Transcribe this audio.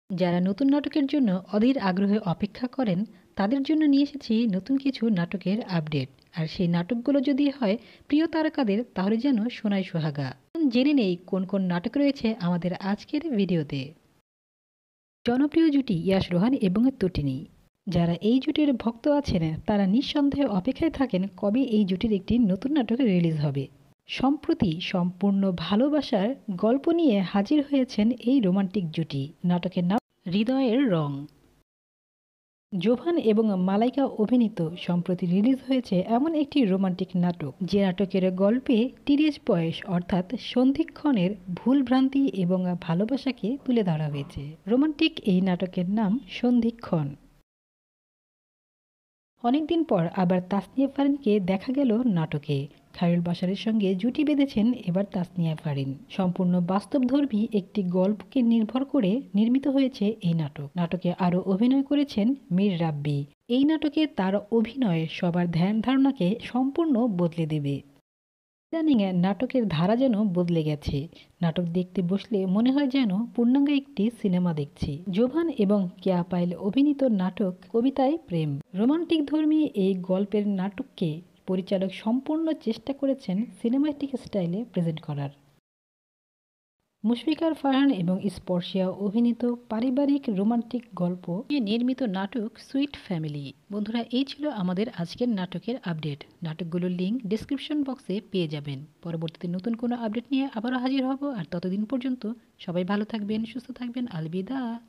যারা নতুন নাটকের জন্য অধীর আগ্রহে অপেক্ষা করেন তাদের জন্য নিয়ে এসেছি নতুন কিছু নাটকের আপডেট। আর সেই নাটকগুলো যদি হয় প্রিয় তারকাদের তাহলে যেন সোনায় সোহাগা। জেনে নেই কোন কোন নাটক রয়েছে আমাদের আজকের ভিডিওতে। জনপ্রিয় জুটি ইয়াশ রোহান এবং তটিনী। যারা এই জুটির ভক্ত আছেন তারা নিঃসন্দেহে অপেক্ষায় থাকেন কবে এই জুটির একটি নতুন নাটক রিলিজ হবে। সম্প্রতি সম্পূর্ণ ভালোবাসার গল্প নিয়ে হাজির হয়েছেন এই রোমান্টিক জুটি। নাটকের নাম হৃদয়ের রং। জোভান এবং মালাইকা অভিনীত সম্প্রতি রিলিজ হয়েছে এমন একটি রোমান্টিক নাটক, যে নাটকের গল্পে টিনেজ বয়স অর্থাৎ সন্ধিক্ষণের ভুলভ্রান্তি এবং ভালোবাসাকে তুলে ধরা হয়েছে। রোমান্টিক এই নাটকের নাম সন্ধিক্ষণ। অনেকদিন পর আবার তাসনিয়া ফারিনকে দেখা গেল নাটকে। খায়রুল বাশারের সঙ্গে জুটি বেঁধেছেন এবার তাসনিয়া ফারিন। সম্পূর্ণ বাস্তবধর্মী একটি গল্পকে নির্ভর করে নির্মিত হয়েছে এই নাটক। নাটকে আরও অভিনয় করেছেন মীর রাব্বি। এই নাটকে তার অভিনয় সবার ধ্যান ধারণাকে সম্পূর্ণ বদলে দেবে। ইদানিং নাটকের ধারা যেন বদলে গেছে। নাটক দেখতে বসলে মনে হয় যেন পূর্ণাঙ্গ একটি সিনেমা দেখছি। জোভান এবং কেয়া পায়েল অভিনীত নাটক কবিতায় প্রেম। রোমান্টিক ধর্মী এই গল্পের নাটককে পরিচালক সম্পূর্ণ চেষ্টা করেছেন সিনেমাটিক স্টাইলে প্রেজেন্ট করার। মুশফিকার ফারহান এবং স্পর্শিয়া অভিনীত পারিবারিক রোমান্টিক গল্প নিয়ে নির্মিত নাটক সুইট ফ্যামিলি। বন্ধুরা, এই ছিল আমাদের আজকের নাটকের আপডেট। নাটকগুলোর লিঙ্ক ডেসক্রিপশন বক্সে পেয়ে যাবেন। পরবর্তীতে নতুন কোনো আপডেট নিয়ে আবারও হাজির হব। আর ততদিন পর্যন্ত সবাই ভালো থাকবেন, সুস্থ থাকবেন। আলবিদা।